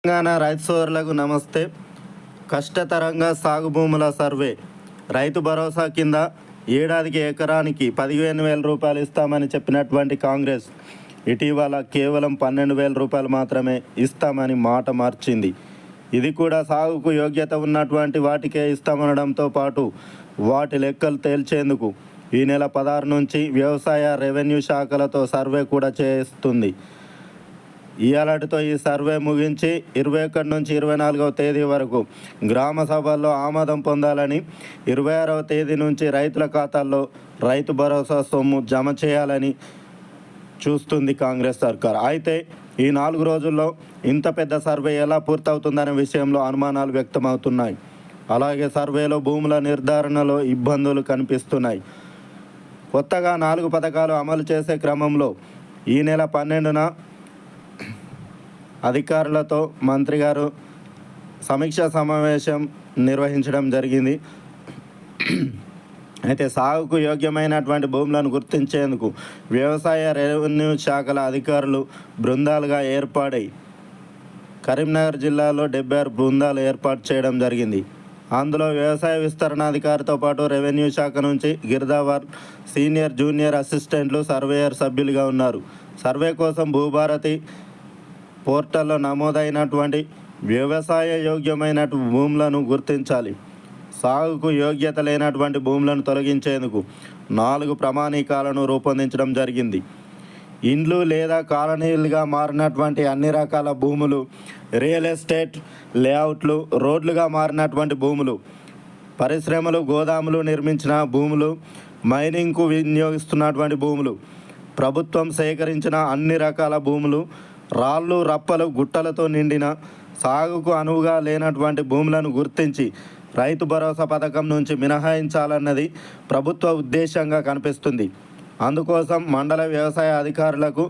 తెలంగాణ రైతు సోదరులకు నమస్తే. కష్టతరంగా సాగు భూముల సర్వే రైతు భరోసా కింద ఏడాదికి ఎకరానికి 15,000 రూపాయలు ఇస్తామని చెప్పినటువంటి కాంగ్రెస్ ఇటీవల కేవలం 12,000 రూపాయలు మాత్రమే ఇస్తామని మాట మార్చింది. ఇది కూడా సాగుకు యోగ్యత ఉన్నటువంటి వాటికే ఇస్తామనడంతో పాటు వాటి లెక్కలు తేల్చేందుకు ఈ నెల 16 నుంచి వ్యవసాయ రెవెన్యూ శాఖలతో సర్వే కూడా చేస్తుంది. ఇయాలటితో ఈ సర్వే ముగించి 21 నుంచి 24వ తేదీ వరకు గ్రామ సభల్లో ఆమోదం పొందాలని, 26వ తేదీ నుంచి రైతుల ఖాతాల్లో రైతు భరోసా సొమ్ము జమ చేయాలని చూస్తుంది కాంగ్రెస్ సర్కార్. అయితే ఈ 4 రోజుల్లో ఇంత పెద్ద సర్వే ఎలా పూర్తవుతుందనే విషయంలో అనుమానాలు వ్యక్తమవుతున్నాయి. అలాగే సర్వేలో భూముల నిర్ధారణలో ఇబ్బందులు కనిపిస్తున్నాయి. కొత్తగా 4 పథకాలు అమలు చేసే క్రమంలో ఈ నెల 12న అధికారులతో మంత్రి గారు సమీక్షా సమావేశం నిర్వహించడం జరిగింది. అయితే సాగుకు యోగ్యమైనటువంటి భూములను గుర్తించేందుకు వ్యవసాయ రెవెన్యూ శాఖల అధికారులు బృందాలుగా ఏర్పాటై కరీంనగర్ జిల్లాలో 76 బృందాలు ఏర్పాటు చేయడం జరిగింది. అందులో వ్యవసాయ విస్తరణాధికారితో పాటు రెవెన్యూ శాఖ నుంచి గిర్దావర్ సీనియర్ జూనియర్ అసిస్టెంట్లు సర్వేయర్ సభ్యులుగా ఉన్నారు. సర్వే కోసం భూభారతి పోర్టల్లో నమోదైనటువంటి వ్యవసాయ యోగ్యమైన భూములను గుర్తించాలి. సాగుకు యోగ్యత లేనటువంటి భూములను తొలగించేందుకు 4 ప్రమాణికాలను రూపొందించడం జరిగింది. ఇండ్లు లేదా కాలనీలుగా మారినటువంటి అన్ని రకాల భూములు, రియల్ ఎస్టేట్ లేఅవుట్లు, రోడ్లుగా మారినటువంటి భూములు, పరిశ్రమలు, గోదాములు నిర్మించిన భూములు, మైనింగ్కు వినియోగిస్తున్నటువంటి భూములు, ప్రభుత్వం సేకరించిన అన్ని రకాల భూములు, రాళ్ళు రప్పలు గుట్టలతో నిండిన సాగుకు అనువుగా లేనటువంటి భూములను గుర్తించి రైతు భరోసా పథకం నుంచి మినహాయించాలన్నది ప్రభుత్వ ఉద్దేశంగా కనిపిస్తుంది. అందుకోసం మండల వ్యవసాయ అధికారులకు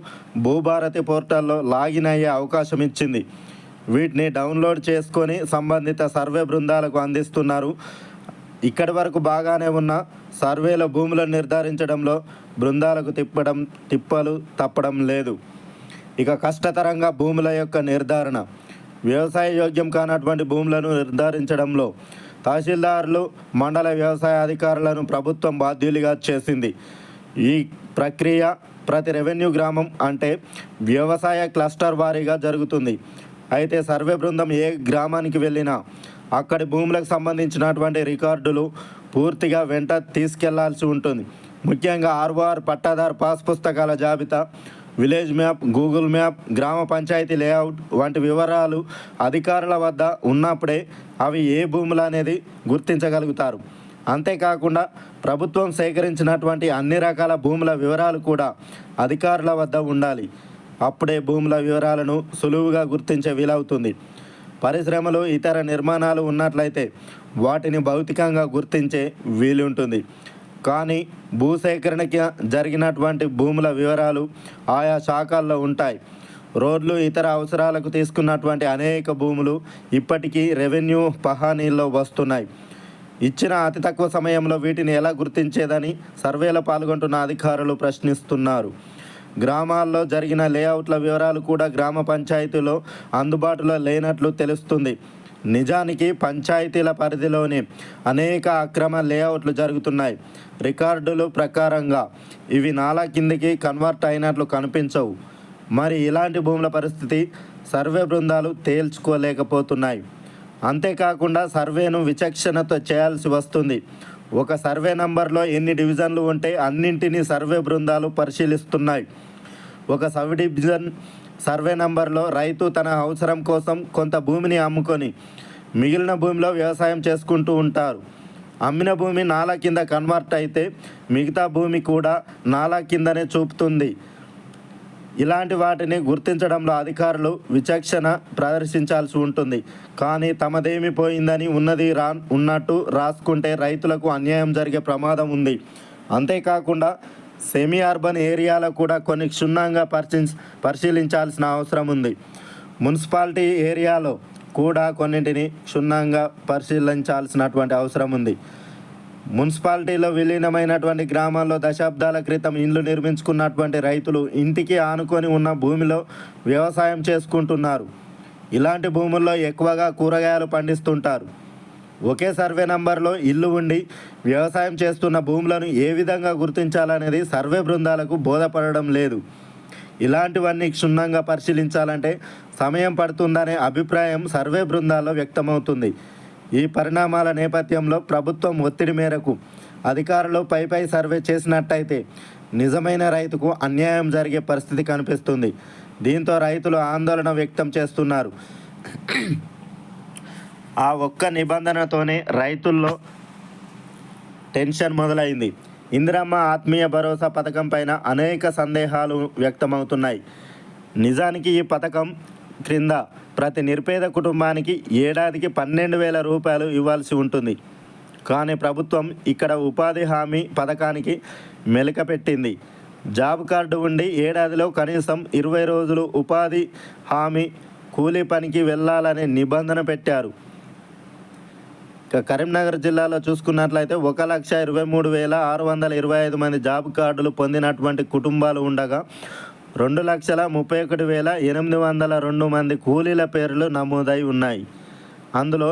భూభారతి పోర్టల్లో లాగిన్ అయ్యే అవకాశం ఇచ్చింది. వీటిని డౌన్లోడ్ చేసుకొని సంబంధిత సర్వే బృందాలకు అందిస్తున్నారు. ఇక్కడి వరకు బాగానే ఉన్న సర్వేలో భూములను నిర్ధారించడంలో బృందాలకు తిప్పలు తప్పడం లేదు. ఇక కష్టతరంగా భూముల యొక్క నిర్ధారణ, వ్యవసాయ యోగ్యం కానటువంటి భూములను నిర్ధారించడంలో తహసీల్దారులు, మండల వ్యవసాయ అధికారులను ప్రభుత్వం బాధ్యులుగా చేసింది. ఈ ప్రక్రియ ప్రతి రెవెన్యూ గ్రామం అంటే వ్యవసాయ క్లస్టర్ వారీగా జరుగుతుంది. అయితే సర్వే బృందం ఏ గ్రామానికి వెళ్ళినా అక్కడి భూములకు సంబంధించినటువంటి రికార్డులు పూర్తిగా వెంట తీసుకెళ్లాల్సి ఉంటుంది. ముఖ్యంగా ఆర్ఓఆర్, పట్టాదారు పాస్ పుస్తకాల జాబితా, విలేజ్ మ్యాప్, గూగుల్ మ్యాప్, గ్రామ పంచాయతీ లేఅవుట్ వంటి వివరాలు అధికారుల వద్ద ఉన్నప్పుడే అవి ఏ భూములు అనేది గుర్తించగలుగుతారు. అంతేకాకుండా ప్రభుత్వం సేకరించినటువంటి అన్ని రకాల భూముల వివరాలు కూడా అధికారుల వద్ద ఉండాలి. అప్పుడే భూముల వివరాలను సులువుగా గుర్తించే వీలవుతుంది. పరిశ్రమలు, ఇతర నిర్మాణాలు ఉన్నట్లయితే వాటిని భౌతికంగా గుర్తించే వీలుంటుంది. కానీ భూసేకరణకి జరిగినటువంటి భూముల వివరాలు ఆయా శాఖల్లో ఉంటాయి. రోడ్లు, ఇతర అవసరాలకు తీసుకున్నటువంటి అనేక భూములు ఇప్పటికీ రెవెన్యూ పహానీల్లో వస్తున్నాయి. ఇచ్చిన అతి తక్కువ సమయంలో వీటిని ఎలా గుర్తించేదని సర్వేలో పాల్గొంటున్న అధికారులు ప్రశ్నిస్తున్నారు. గ్రామాల్లో జరిగిన లేఅవుట్ల వివరాలు కూడా గ్రామ పంచాయతీలో అందుబాటులో లేనట్లు తెలుస్తుంది. నిజానికి పంచాయతీల పరిధిలోనే అనేక అక్రమ లేఅవుట్లు జరుగుతున్నాయి. రికార్డుల ప్రకారంగా ఇవి నాలా కిందికి కన్వర్ట్ అయినట్లు కనిపించవు. మరి ఇలాంటి భూముల పరిస్థితి సర్వే బృందాలు తేల్చుకోలేకపోతున్నాయి. అంతేకాకుండా సర్వేను విచక్షణతో చేయాల్సి వస్తుంది. ఒక సర్వే నంబర్లో ఎన్ని డివిజన్లు ఉంటే అన్నింటినీ సర్వే బృందాలు పరిశీలిస్తున్నాయి. ఒక సబ్ డివిజన్ సర్వే నంబర్లో రైతు తన అవసరం కోసం కొంత భూమిని అమ్ముకొని మిగిలిన భూమిలో వ్యవసాయం చేసుకుంటూ ఉంటారు. అమ్మిన భూమి నాలా కింద కన్వర్ట్ అయితే మిగతా భూమి కూడా నాలా కిందనే చూపుతుంది. ఇలాంటి వాటిని గుర్తించడంలో అధికారులు విచక్షణ ప్రదర్శించాల్సి ఉంటుంది. కానీ తమదేమి పోయిందని ఉన్నట్టు రాసుకుంటే రైతులకు అన్యాయం జరిగే ప్రమాదం ఉంది. అంతేకాకుండా సెమీ అర్బన్ ఏరియాలో కూడా కొన్ని క్షుణ్ణంగా పరిశీలించాల్సిన అవసరం ఉంది. మున్సిపాలిటీ ఏరియాలో కూడా కొన్నింటిని క్షుణ్ణంగా పరిశీలించాల్సినటువంటి అవసరం ఉంది. మున్సిపాలిటీలో విలీనమైనటువంటి గ్రామాల్లో దశాబ్దాల క్రితం ఇండ్లు నిర్మించుకున్నటువంటి రైతులు ఇంటికి ఆనుకొని ఉన్న భూమిలో వ్యవసాయం చేసుకుంటున్నారు. ఇలాంటి భూముల్లో ఎక్కువగా కూరగాయలు పండిస్తుంటారు. ఒకే సర్వే నంబర్లో ఇల్లు ఉండి వ్యవసాయం చేస్తున్న భూములను ఏ విధంగా గుర్తించాలనేది సర్వే బృందాలకు బోధపడడం లేదు. ఇలాంటివన్నీ క్షుణ్ణంగా పరిశీలించాలంటే సమయం పడుతుందనే అభిప్రాయం సర్వే బృందాల్లో వ్యక్తమవుతుంది. ఈ పరిణామాల నేపథ్యంలో ప్రభుత్వం ఒత్తిడి మేరకు అధికారులు పై సర్వే చేసినట్టయితే నిజమైన రైతుకు అన్యాయం జరిగే పరిస్థితి కనిపిస్తుంది. దీంతో రైతులు ఆందోళన వ్యక్తం చేస్తున్నారు. ఆ ఒక్క నిబంధనతోనే రైతుల్లో టెన్షన్ మొదలైంది. ఇందిరమ్మ ఆత్మీయ భరోసా పథకం పైన అనేక సందేహాలు వ్యక్తమవుతున్నాయి. నిజానికి ఈ పథకం క్రింద ప్రతి నిరుపేద కుటుంబానికి ఏడాదికి 12,000 రూపాయలు ఇవ్వాల్సి ఉంటుంది. కానీ ప్రభుత్వం ఇక్కడ ఉపాధి హామీ పథకానికి మెలిక పెట్టింది. జాబ్ కార్డు ఉండి ఏడాదిలో కనీసం 20 రోజులు ఉపాధి హామీ కూలీ పనికి వెళ్ళాలనే నిబంధన పెట్టారు. ఇక కరీంనగర్ జిల్లాలో చూసుకున్నట్లయితే 1,23,625 మంది జాబ్ కార్డులు పొందినటువంటి కుటుంబాలు ఉండగా 2,31,802 మంది కూలీల పేర్లు నమోదై ఉన్నాయి. అందులో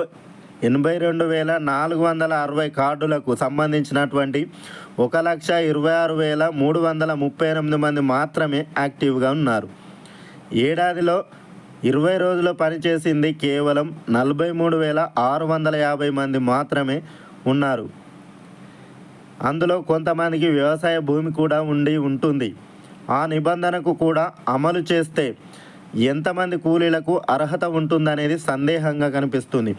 82,460 కార్డులకు సంబంధించినటువంటి 1,26,338 మంది మాత్రమే యాక్టివ్గా ఉన్నారు. ఏడాదిలో 20 రోజులు పనిచేసింది కేవలం 43,650 మంది మాత్రమే ఉన్నారు. అందులో కొంతమందికి వ్యవసాయ భూమి కూడా ఉంటుంది. ఆ నిబంధనకు కూడా అమలు చేస్తే ఎంతమంది కూలీలకు అర్హత ఉంటుందనేది సందేహంగా కనిపిస్తుంది.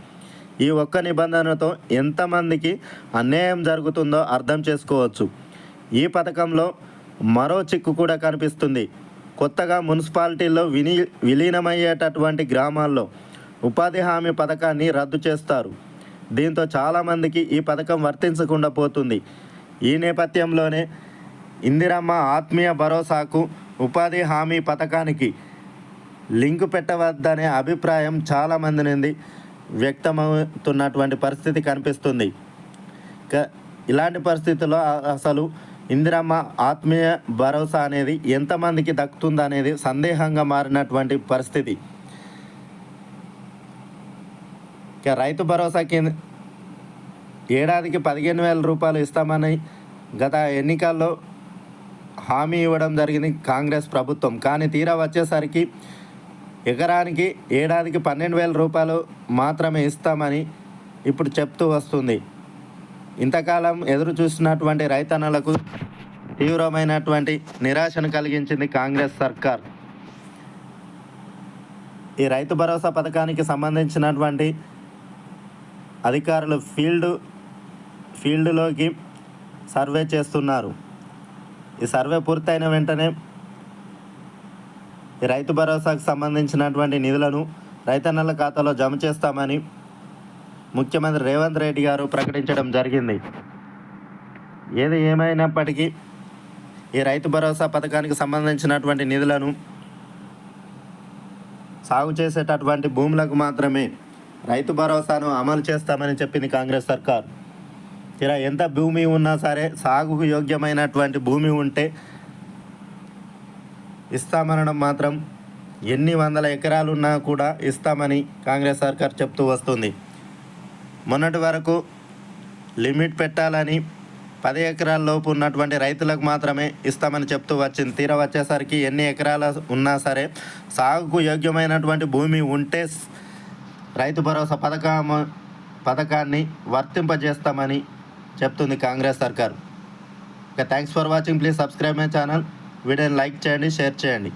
ఈ ఒక్క నిబంధనతో ఎంతమందికి అన్యాయం జరుగుతుందో అర్థం చేసుకోవచ్చు. ఈ పథకంలో మరో చిక్కు కూడా కనిపిస్తుంది. కొత్తగా మున్సిపాలిటీల్లో విలీనమయ్యేటటువంటి గ్రామాల్లో ఉపాధి హామీ పథకాన్ని రద్దు చేస్తారు. దీంతో చాలామందికి ఈ పథకం వర్తించకుండా పోతుంది. ఈ నేపథ్యంలోనే ఇందిరమ్మ ఆత్మీయ భరోసాకు ఉపాధి హామీ పథకానికి లింకు పెట్టవద్దనే అభిప్రాయం చాలామంది నుండి వ్యక్తమవుతున్నటువంటి పరిస్థితి కనిపిస్తుంది. ఇలాంటి పరిస్థితుల్లో అసలు ఇందిరమ్మ ఆత్మీయ భరోసా అనేది ఎంతమందికి దక్కుతుందనేది సందేహంగా మారినటువంటి పరిస్థితి. రైతు భరోసా కింద ఏడాదికి 15,000 రూపాయలు ఇస్తామని గత ఎన్నికల్లో హామీ ఇవ్వడం జరిగింది కాంగ్రెస్ ప్రభుత్వం. కానీ తీరా వచ్చేసరికి ఎకరానికి ఏడాదికి 12,000 రూపాయలు మాత్రమే ఇస్తామని ఇప్పుడు చెప్తూ వస్తుంది. ఇంతకాలం ఎదురు చూసినటువంటి రైతన్నలకు తీవ్రమైనటువంటి నిరాశను కలిగించింది కాంగ్రెస్ సర్కార్. ఈ రైతు భరోసా పథకానికి సంబంధించినటువంటి అధికారులు ఫీల్డ్లోకి సర్వే చేస్తున్నారు. ఈ సర్వే పూర్తయిన వెంటనే ఈ రైతు భరోసాకు సంబంధించినటువంటి నిధులను రైతన్నల ఖాతాలో జమ చేస్తామని ముఖ్యమంత్రి రేవంత్ రెడ్డి గారు ప్రకటించడం జరిగింది. ఏది ఏమైనప్పటికీ ఈ రైతు భరోసా పథకానికి సంబంధించినటువంటి నిధులను సాగు చేసేటటువంటి భూములకు మాత్రమే రైతు భరోసాను అమలు చేస్తామని చెప్పింది కాంగ్రెస్ సర్కార్. ఇలా ఎంత భూమి ఉన్నా సరే సాగుకు యోగ్యమైనటువంటి భూమి ఉంటే ఇస్తామనడం మాత్రం ఎన్ని వందల ఎకరాలు ఉన్నా కూడా ఇస్తామని కాంగ్రెస్ సర్కార్ చెప్తూ వస్తుంది. మొన్నటి వరకు లిమిట్ పెట్టాలని 10 ఎకరాల లోపు ఉన్నటువంటి రైతులకు మాత్రమే ఇస్తామని చెప్తూ వచ్చింది. తీరా వచ్చేసరికి ఎన్ని ఎకరాలు ఉన్నా సరే సాగుకు యోగ్యమైనటువంటి భూమి ఉంటే రైతు భరోసా పథకాన్ని వర్తింపజేస్తామని చెప్తుంది కాంగ్రెస్ సర్కార్. Thanks for watching. Please subscribe my channel. వీడియోని లైక్ చేయండి, షేర్ చేయండి.